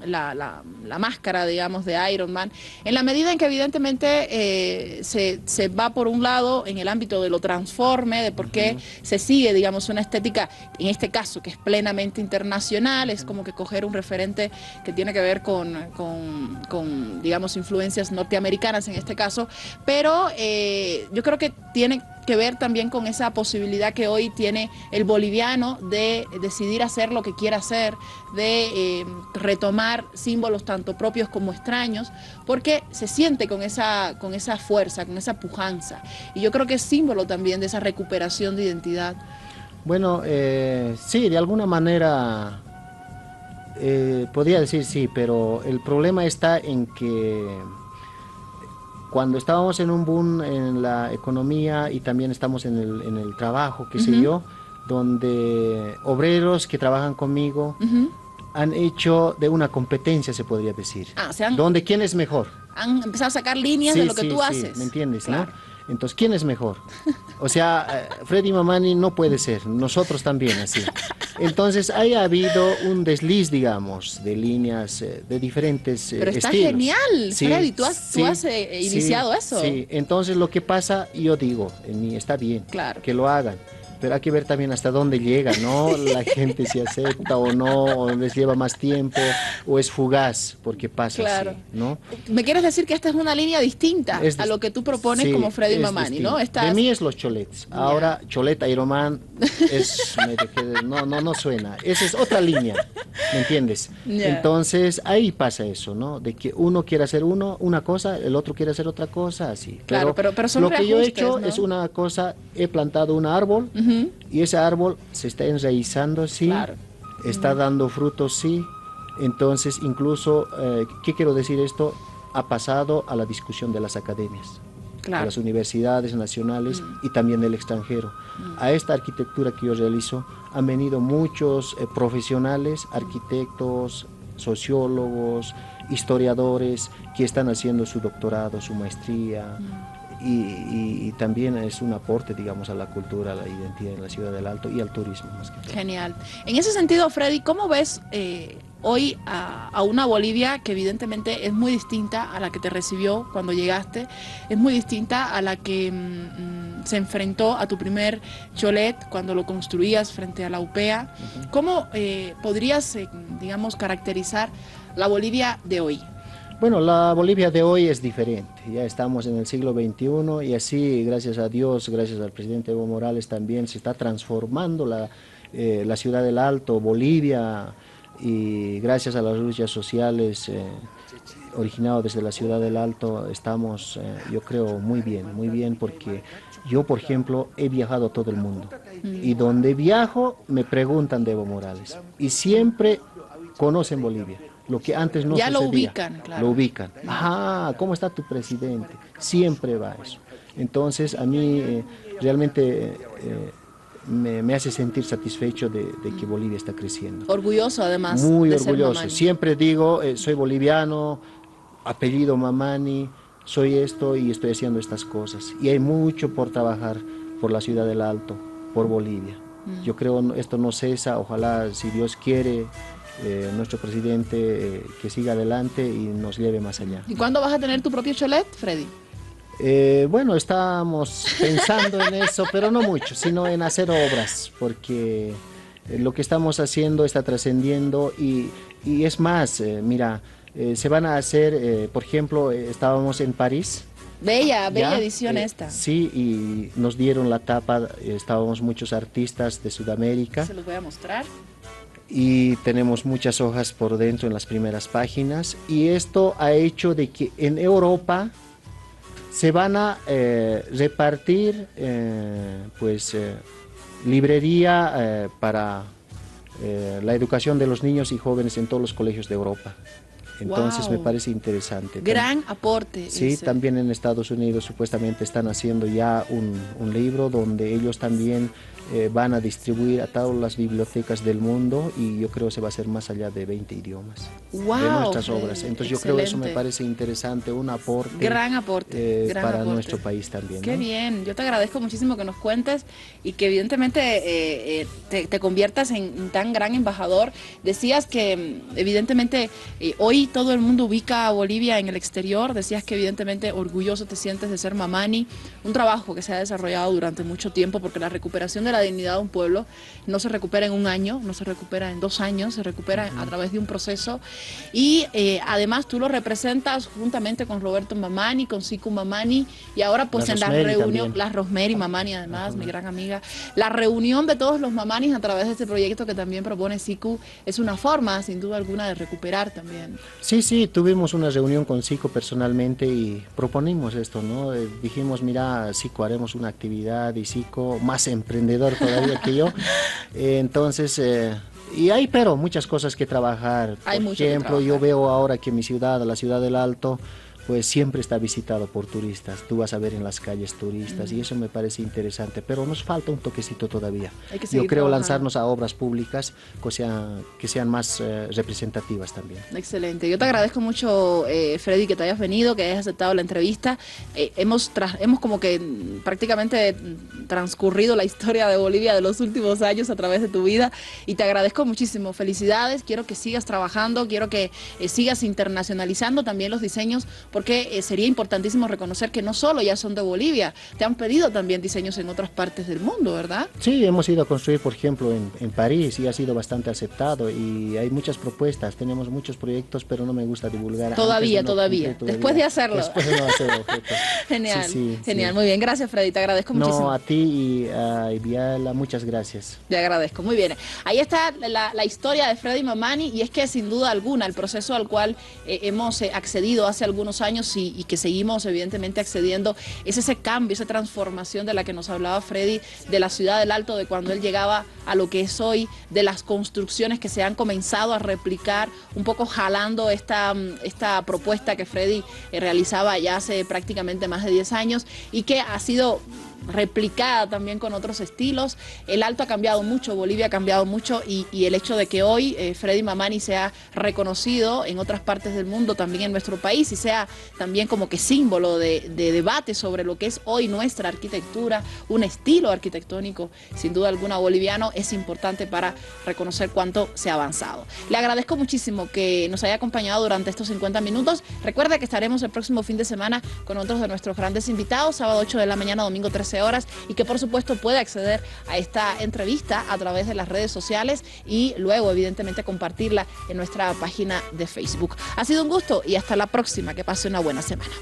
la máscara, digamos, de Ironman, en la medida en que evidentemente se va por un lado en el ámbito de lo transforme, de por qué se sigue, digamos, una estética, en este caso, que es plenamente internacional, es como que coger un referente que tiene que ver con digamos, influencias norteamericanas en este caso, pero yo creo que tiene que ver también con esa posibilidad que hoy tiene el boliviano de decidir hacer lo que quiera hacer, de retomar símbolos tanto propios como extraños, porque se siente con esa fuerza, con esa pujanza, y yo creo que es símbolo también de esa recuperación de identidad.
Bueno, sí, de alguna manera podría decir sí, pero el problema está en que cuando estábamos en un boom en la economía y también estamos en el trabajo, qué sé yo, donde obreros que trabajan conmigo han hecho de una competencia, se podría decir, donde quién es mejor.
Han empezado a sacar líneas de lo que tú haces.
¿Me entiendes?
Claro.
¿No? Entonces, ¿quién es mejor? O sea, Freddy Mamani no puede ser, nosotros también, así. Entonces, ha habido un desliz, digamos, de líneas de diferentes
Pero está
estilos.
Genial,
sí,
Freddy, tú has iniciado eso.
Sí, entonces lo que pasa, yo digo, en mí está bien,
claro,
que lo hagan. Pero hay que ver también hasta dónde llega, ¿no? La gente si acepta o no, o les lleva más tiempo, o es fugaz, porque pasa así, ¿no?
¿Me quieres decir que esta es una línea distinta a lo que tú propones como Freddy Mamani, ¿no?
De mí es los cholets. Ahora, cholet Ironman es no suena. Esa es otra línea, ¿me entiendes? Entonces, ahí pasa eso, ¿no? De que uno quiere hacer una cosa, el otro quiere hacer otra cosa, así.
Claro, pero son
lo que yo he hecho,
¿no?
es una cosa, he plantado un árbol, y ese árbol se está enraizando, sí, está dando frutos, sí, Entonces, incluso, ¿qué quiero decir esto? Ha pasado a la discusión de las academias, de las universidades nacionales y también del extranjero. A esta arquitectura que yo realizo han venido muchos profesionales, arquitectos, sociólogos, historiadores que están haciendo su doctorado, su maestría. Y también es un aporte, digamos, a la cultura, a la identidad en la ciudad del Alto y al turismo más que todo.
Genial. En ese sentido, Freddy, ¿cómo ves hoy a una Bolivia que evidentemente es muy distinta a la que te recibió cuando llegaste, es muy distinta a la que se enfrentó a tu primer cholet cuando lo construías frente a la UPEA? ¿Cómo podrías, digamos, caracterizar la Bolivia de hoy?
Bueno, la Bolivia de hoy es diferente, ya estamos en el siglo XXI y así, gracias a Dios, gracias al presidente Evo Morales también se está transformando la ciudad del Alto, Bolivia, y gracias a las luchas sociales originadas desde la ciudad del Alto estamos, yo creo, muy bien, porque yo, por ejemplo, he viajado a todo el mundo y donde viajo me preguntan de Evo Morales y siempre conocen Bolivia. Lo que antes no
ya
sucedía.
lo ubican, claro.
Lo ubican. Ajá, ¿cómo está tu presidente? Siempre va eso. Entonces, a mí realmente me hace sentir satisfecho de que Bolivia está creciendo.
Orgulloso, además.
Muy
de
orgulloso.
Ser Mamani.
Siempre digo, soy boliviano, apellido Mamani, soy esto y estoy haciendo estas cosas. Y hay mucho por trabajar por la ciudad del Alto, por Bolivia. Yo creo esto no cesa, ojalá, si Dios quiere, nuestro presidente que siga adelante y nos lleve más allá.
¿Y cuándo vas a tener tu propio chalet, Freddy?
Bueno, estamos pensando en eso, pero no mucho, sino en hacer obras, porque lo que estamos haciendo está trascendiendo y es más, mira, se van a hacer, por ejemplo, estábamos en París.
Bella
¿ya?
edición esta.
Sí, y nos dieron la tapa, estábamos muchos artistas de Sudamérica.
Se los voy a mostrar.
Y tenemos muchas hojas por dentro en las primeras páginas y esto ha hecho de que en Europa se van a repartir librería para la educación de los niños y jóvenes en todos los colegios de Europa. Entonces me parece interesante.
Gran aporte.
Sí,
ese.
También en Estados Unidos supuestamente están haciendo ya un libro donde ellos también van a distribuir a todas las bibliotecas del mundo y yo creo que se va a hacer más allá de 20 idiomas de nuestras obras. Entonces yo creo que eso me parece interesante, un aporte.
Gran aporte.
Para nuestro país también.
Qué
¿no?
bien, yo te agradezco muchísimo que nos cuentes y que evidentemente te conviertas en tan gran embajador. Decías que evidentemente hoy todo el mundo ubica a Bolivia en el exterior, decías que evidentemente orgulloso te sientes de ser Mamani, un trabajo que se ha desarrollado durante mucho tiempo porque la recuperación de la dignidad de un pueblo no se recupera en un año, no se recupera en 2 años, se recupera a través de un proceso y además tú lo representas juntamente con Roberto Mamani, con Siku Mamani y ahora pues en la reunión, la Rosemary Mamani además, mi gran amiga, la reunión de todos los Mamanis a través de este proyecto que también propone Siku es una forma sin duda alguna de recuperar también.
Sí, tuvimos una reunión con Siku personalmente y proponimos esto, ¿no? Dijimos, mira, Siku, haremos una actividad y Siku, más emprendedor todavía que yo, entonces... y hay pero muchas cosas que trabajar. Por ejemplo, yo veo ahora que mi ciudad, la ciudad del Alto, pues siempre está visitado por turistas. Tú vas a ver en las calles turistas y eso me parece interesante, pero nos falta un toquecito todavía. Yo creo lanzarnos a obras públicas que sean más representativas también.
Excelente. Yo te agradezco mucho, Freddy, que te hayas venido, que hayas aceptado la entrevista. Hemos como que prácticamente transcurrido la historia de Bolivia de los últimos años a través de tu vida y te agradezco muchísimo. Felicidades. Quiero que sigas trabajando, quiero que sigas internacionalizando también los diseños, porque sería importantísimo reconocer que no solo ya son de Bolivia, te han pedido también diseños en otras partes del mundo, ¿verdad?
Sí, hemos ido a construir, por ejemplo, en París y ha sido bastante aceptado y hay muchas propuestas, tenemos muchos proyectos, pero no me gusta divulgar.
Todavía. Después de hacerlo.
Después de no hacer objetos.
Genial,
sí,
genial, muy bien, gracias Freddy, te agradezco muchísimo.
No, a ti y a Ibiala, muchas gracias.
Te agradezco, muy bien. Ahí está la historia de Freddy Mamani y es que sin duda alguna el proceso al cual hemos accedido hace algunos años años y que seguimos evidentemente accediendo, es ese cambio, esa transformación de la que nos hablaba Freddy, de la ciudad del Alto, de cuando él llegaba a lo que es hoy, de las construcciones que se han comenzado a replicar, un poco jalando esta propuesta que Freddy realizaba ya hace prácticamente más de 10 años y que ha sido replicada también con otros estilos. El Alto ha cambiado mucho, Bolivia ha cambiado mucho y el hecho de que hoy Freddy Mamani sea reconocido en otras partes del mundo, también en nuestro país, y sea también como que símbolo de debate sobre lo que es hoy nuestra arquitectura, un estilo arquitectónico sin duda alguna boliviano, es importante para reconocer cuánto se ha avanzado. Le agradezco muchísimo que nos haya acompañado durante estos 50 minutos. Recuerda que estaremos el próximo fin de semana con otros de nuestros grandes invitados, sábado 8 de la mañana, domingo 13 horas, y que por supuesto puede acceder a esta entrevista a través de las redes sociales y luego evidentemente compartirla en nuestra página de Facebook. Ha sido un gusto y hasta la próxima. Que pase una buena semana.